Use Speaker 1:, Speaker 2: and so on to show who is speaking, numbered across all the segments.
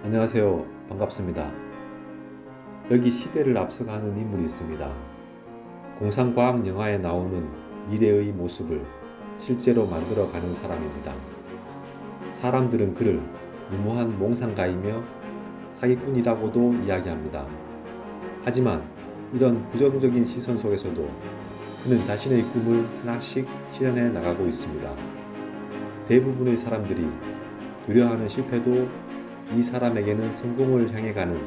Speaker 1: 안녕하세요. 반갑습니다. 여기 시대를 앞서가는 인물이 있습니다. 공상과학 영화에 나오는 미래의 모습을 실제로 만들어가는 사람입니다. 사람들은 그를 무모한 몽상가이며 사기꾼이라고도 이야기합니다. 하지만 이런 부정적인 시선 속에서도 그는 자신의 꿈을 하나씩 실현해 나가고 있습니다. 대부분의 사람들이 두려워하는 실패도 이 사람에게는 성공을 향해 가는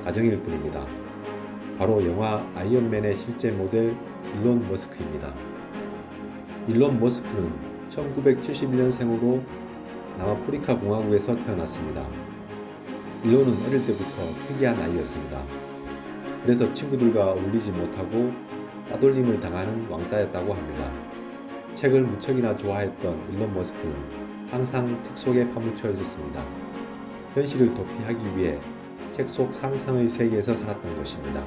Speaker 1: 과정일 뿐입니다. 바로 영화 아이언맨의 실제 모델 일론 머스크입니다. 일론 머스크는 1971년생으로 남아프리카 공화국에서 태어났습니다. 일론은 어릴 때부터 특이한 아이였습니다. 그래서 친구들과 어울리지 못하고 따돌림을 당하는 왕따였다고 합니다. 책을 무척이나 좋아했던 일론 머스크는 항상 책 속에 파묻혀 있었습니다. 현실을 도피하기 위해 책 속 상상의 세계에서 살았던 것입니다.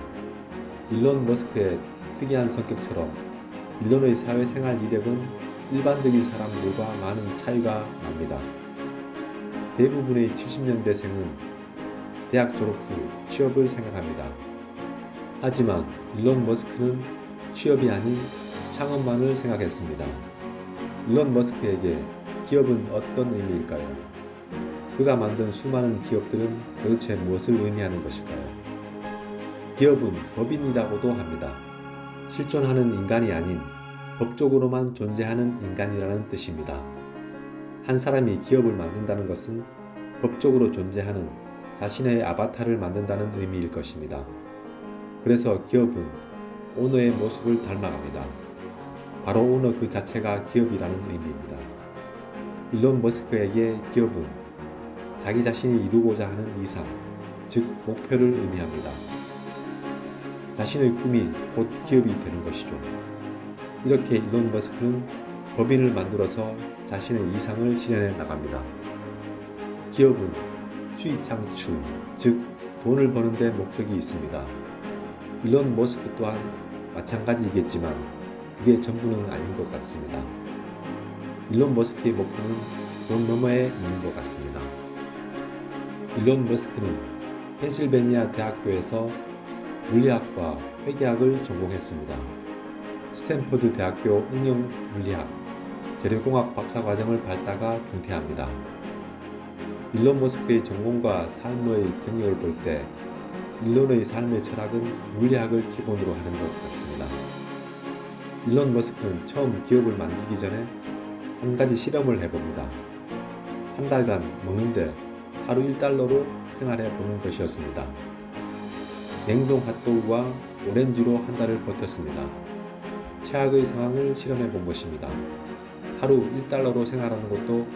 Speaker 1: 일론 머스크의 특이한 성격처럼 일론의 사회생활 이력은 일반적인 사람들과 많은 차이가 납니다. 대부분의 70년대생은 대학 졸업 후 취업을 생각합니다. 하지만 일론 머스크는 취업이 아닌 창업만을 생각했습니다. 일론 머스크에게 기업은 어떤 의미일까요? 그가 만든 수많은 기업들은 도대체 무엇을 의미하는 것일까요? 기업은 법인이라고도 합니다. 실존하는 인간이 아닌 법적으로만 존재하는 인간이라는 뜻입니다. 한 사람이 기업을 만든다는 것은 법적으로 존재하는 자신의 아바타를 만든다는 의미일 것입니다. 그래서 기업은 오너의 모습을 닮아갑니다. 바로 오너 그 자체가 기업이라는 의미입니다. 일론 머스크에게 기업은 자기 자신이 이루고자 하는 이상, 즉 목표를 의미합니다. 자신의 꿈이 곧 기업이 되는 것이죠. 이렇게 일론 머스크는 법인을 만들어서 자신의 이상을 실현해 나갑니다. 기업은 수익 창출, 즉 돈을 버는 데 목적이 있습니다. 일론 머스크 또한 마찬가지이겠지만 그게 전부는 아닌 것 같습니다. 일론 머스크의 목표는 돈 너머에 있는 것 같습니다. 일론 머스크는 펜실베니아 대학교에서 물리학과 회계학을 전공했습니다. 스탠퍼드 대학교 응용물리학, 재료공학 박사과정을 밟다가 중퇴합니다. 일론 머스크의 전공과 삶의 경력을 볼 때 일론의 삶의 철학은 물리학을 기본으로 하는 것 같습니다. 일론 머스크는 처음 기업을 만들기 전에 한 가지 실험을 해봅니다. 한 달간 먹는데 하루 1달러로 생활해 보는 것이었습니다. 냉동 핫도그와 오렌지로 한 달을 버텼습니다. 최악의 상황을 실험해 본 것입니다. 하루 1달러로 생활하는 것도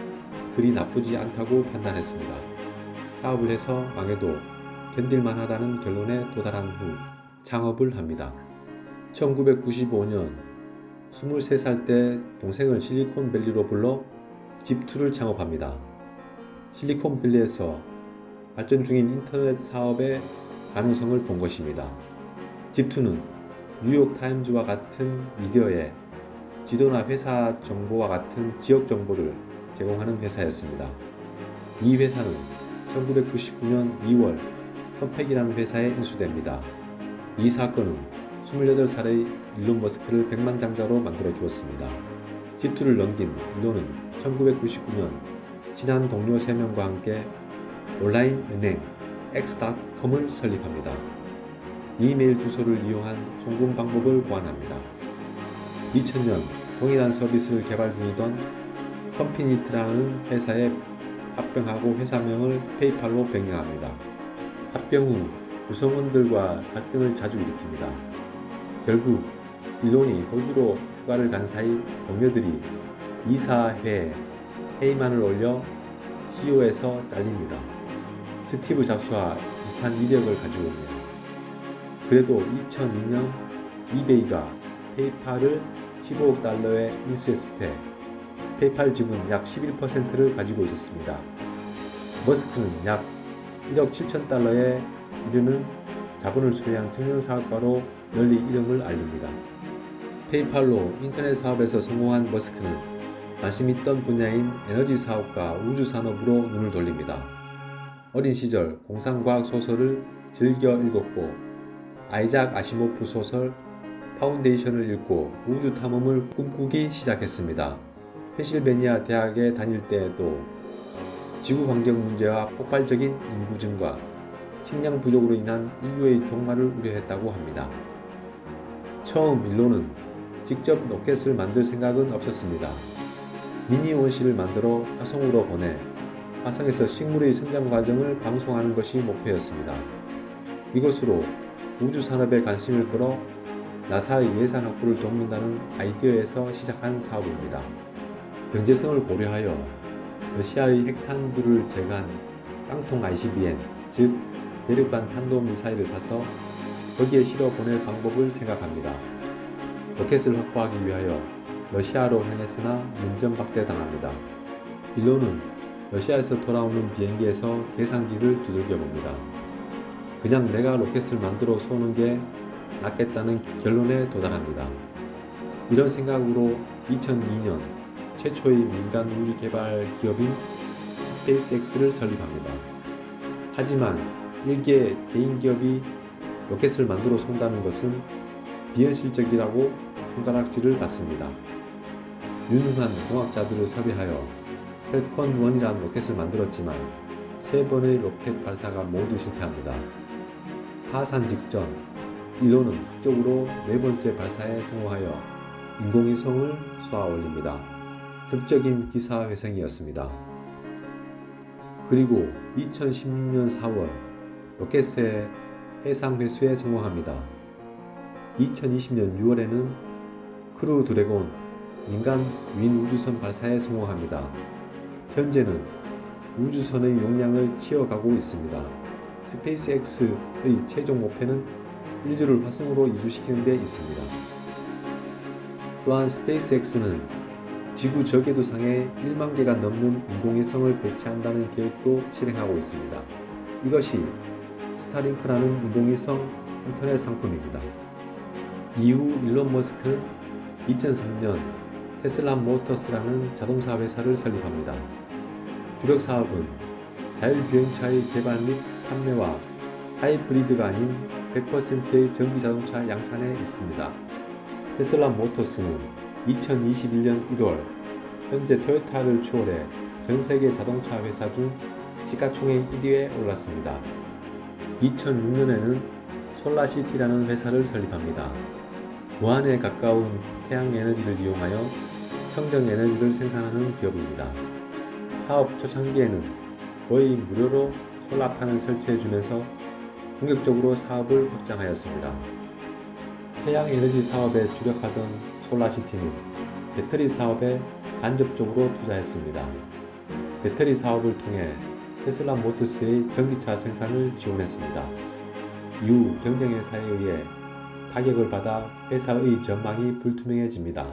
Speaker 1: 그리 나쁘지 않다고 판단했습니다. 사업을 해서 망해도 견딜만 하다는 결론에 도달한 후 창업을 합니다. 1995년 23살 때 동생을 실리콘밸리로 불러 집2를 창업합니다. 실리콘밸리에서 발전 중인 인터넷 사업의 가능성을 본 것입니다. 집2는 뉴욕타임즈와 같은 미디어에 지도나 회사 정보와 같은 지역 정보를 제공하는 회사였습니다. 이 회사는 1999년 2월 컴팩이라는 회사에 인수됩니다. 이 사건은 28살의 일론 머스크를 백만장자로 만들어 주었습니다. 집2를 넘긴 일론은 1999년 친한 동료 3명과 함께 온라인 은행 X.com을 설립합니다. 이메일 주소를 이용한 송금 방법을 고안합니다. 2000년 동일한 서비스를 개발 중이던 컴피니트라는 회사에 합병하고 회사명을 페이팔로 변경합니다. 합병 후 구성원들과 갈등을 자주 일으킵니다. 결국 일론이 호주로 휴가를 간 사이 동료들이 이사회에 회의만을 올려 CEO에서 잘립니다. 스티브 잡스와 비슷한 이력을 가지고 있네요. 그래도 2002년 이베이가 페이팔을 15억 달러에 인수했을 때 페이팔 지분 약 11%를 가지고 있었습니다. 머스크는 약 1억 7천 달러에 이르는 자본을 소유한 청년 사업가로 널리 이름을 알립니다. 페이팔로 인터넷 사업에서 성공한 머스크는 관심 있던 분야인 에너지 사업과 우주 산업으로 눈을 돌립니다. 어린 시절 공상과학 소설을 즐겨 읽었고 아이작 아시모프 소설 파운데이션을 읽고 우주 탐험을 꿈꾸기 시작했습니다. 펜실베니아 대학에 다닐 때에도 지구 환경 문제와 폭발적인 인구 증가, 식량 부족으로 인한 인류의 종말을 우려했다고 합니다. 처음 일론은 직접 로켓을 만들 생각은 없었습니다. 미니 원시를 만들어 화성으로 보내 화성에서 식물의 성장 과정을 방송하는 것이 목표였습니다. 이것으로 우주 산업에 관심을 끌어 나사의 예산 확보를 돕는다는 아이디어에서 시작한 사업입니다. 경제성을 고려하여 러시아의 핵탄두를 제거한 깡통 ICBM, 즉 대륙간 탄도미사일을 사서 거기에 실어 보낼 방법을 생각합니다. 로켓을 확보하기 위하여 러시아로 향했으나 문전박대당합니다. 일론은 러시아에서 돌아오는 비행기에서 계산기를 두들겨 봅니다. 그냥 내가 로켓을 만들어 쏘는 게 낫겠다는 결론에 도달합니다. 이런 생각으로 2002년 최초의 민간 우주 개발 기업인 스페이스X를 설립합니다. 하지만 일개 개인 기업이 로켓을 만들어 쏜다는 것은 비현실적이라고 손가락질을 받습니다. 유능한 공학자들을 섭외하여 펠컨 1이라는 로켓을 만들었지만 3번의 로켓 발사가 모두 실패합니다. 파산 직전 일론은 극적으로 4번째 발사에 성공하여 인공위성을 쏘아 올립니다. 극적인 기사회생이었습니다. 그리고 2016년 4월 로켓의 해상 회수에 성공합니다. 2020년 6월에는 크루 드래곤 민간 유인 우주선 발사에 성공합니다. 현재는 우주선의 용량을 키워가고 있습니다. 스페이스X의 최종 목표는 인류를 화성으로 이주시키는 데 있습니다. 또한 스페이스X는 지구 저궤도상에 1만 개가 넘는 인공위성을 배치한다는 계획도 실행하고 있습니다. 이것이 스타링크라는 인공위성 인터넷 상품입니다. 이후 일론 머스크는 2003년 테슬라 모터스라는 자동차 회사를 설립합니다. 주력 사업은 자율주행차의 개발 및 판매와 하이브리드가 아닌 100%의 전기 자동차 양산에 있습니다. 테슬라 모터스는 2021년 1월 현재 토요타를 추월해 전 세계 자동차 회사 중 시가총액 1위에 올랐습니다. 2006년에는 솔라시티라는 회사를 설립합니다. 무한에 가까운 태양에너지를 이용하여 청정에너지를 생산하는 기업입니다. 사업 초창기에는 거의 무료로 솔라판을 설치해주면서 본격적으로 사업을 확장하였습니다. 태양에너지 사업에 주력하던 솔라시티는 배터리 사업에 간접적으로 투자했습니다. 배터리 사업을 통해 테슬라 모터스의 전기차 생산을 지원했습니다. 이후 경쟁회사에 의해 타격을 받아 회사의 전망이 불투명해집니다.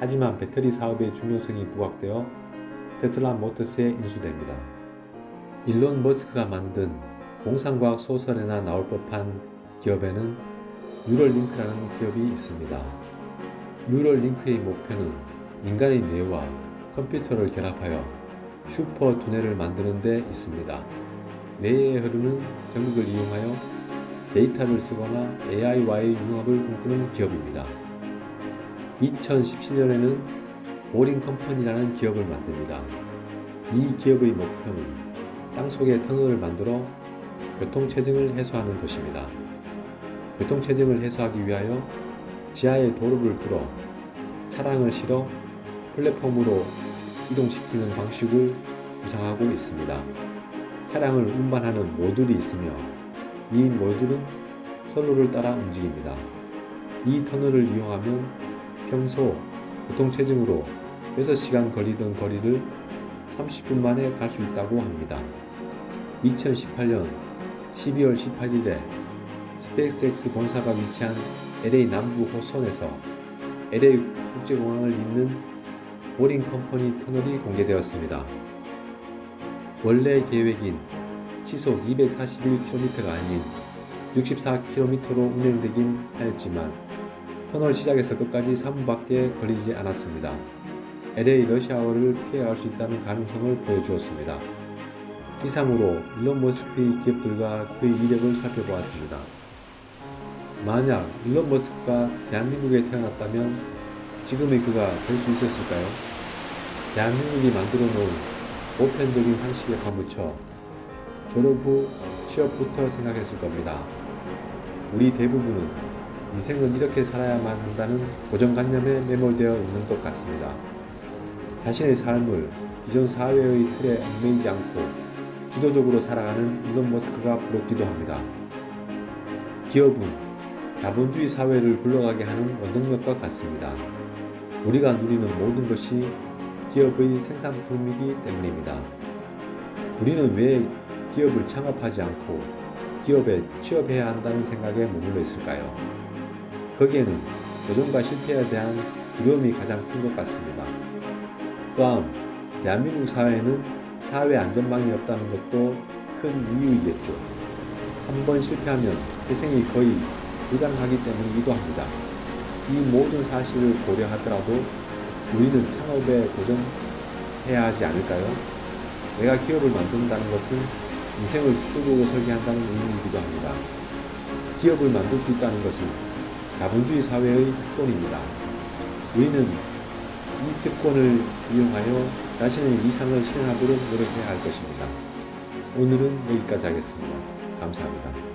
Speaker 1: 하지만 배터리 사업의 중요성이 부각되어 테슬라 모터스에 인수됩니다. 일론 머스크가 만든 공상과학 소설에나 나올 법한 기업에는 뉴럴링크라는 기업이 있습니다. 뉴럴링크의 목표는 인간의 뇌와 컴퓨터를 결합하여 슈퍼 두뇌를 만드는 데 있습니다. 뇌에 흐르는 전극을 이용하여 데이터를 쓰거나 AI와의 융합을 꿈꾸는 기업입니다. 2017년에는 보링 컴퍼니라는 기업을 만듭니다. 이 기업의 목표는 땅속에 터널을 만들어 교통체증을 해소하는 것입니다. 교통체증을 해소하기 위하여 지하에 도로를 뚫어 차량을 실어 플랫폼으로 이동시키는 방식을 구상하고 있습니다. 차량을 운반하는 모듈이 있으며 이 모듈은 선로를 따라 움직입니다. 이 터널을 이용하면 평소 교통체증으로 6시간 걸리던 거리를 30분 만에 갈 수 있다고 합니다. 2018년 12월 18일에 스페이스X 본사가 위치한 LA 남부 호선에서 LA 국제공항을 잇는 보링 컴퍼니 터널이 공개되었습니다. 원래 계획인 시속 241km가 아닌 64km로 운행되긴 하였지만 터널 시작에서 끝까지 3분밖에 걸리지 않았습니다. LA 러시아워를 피해갈 수 있다는 가능성을 보여주었습니다. 이상으로 일론 머스크의 기업들과 그의 이력을 살펴보았습니다. 만약 일론 머스크가 대한민국에 태어났다면 지금의 그가 될 수 있었을까요? 대한민국이 만들어 놓은 보편적인 상식에 파묻혀 졸업 후 취업부터 생각했을 겁니다. 우리 대부분은 인생은 이렇게 살아야만 한다는 고정관념에 매몰되어 있는 것 같습니다. 자신의 삶을 기존 사회의 틀에 얽매이지 않고 주도적으로 살아가는 일론 머스크가 부럽기도 합니다. 기업은 자본주의 사회를 굴러가게 하는 원동력과 같습니다. 우리가 누리는 모든 것이 기업의 생산품이기 때문입니다. 우리는 왜 기업을 창업하지 않고 기업에 취업해야 한다는 생각에 머물러 있을까요? 거기에는 도전과 실패에 대한 두려움이 가장 큰 것 같습니다. 또한 대한민국 사회에는 사회 안전망이 없다는 것도 큰 이유이겠죠. 한번 실패하면 회생이 거의 불가능하기 때문이기도 합니다. 이 모든 사실을 고려하더라도 우리는 창업에 도전해야 하지 않을까요? 내가 기업을 만든다는 것은 인생을 주도적으로 설계한다는 의미이기도 합니다. 기업을 만들 수 있다는 것은 자본주의 사회의 특권입니다. 우리는 이 특권을 이용하여 자신의 이상을 실현하도록 노력해야 할 것입니다. 오늘은 여기까지 하겠습니다. 감사합니다.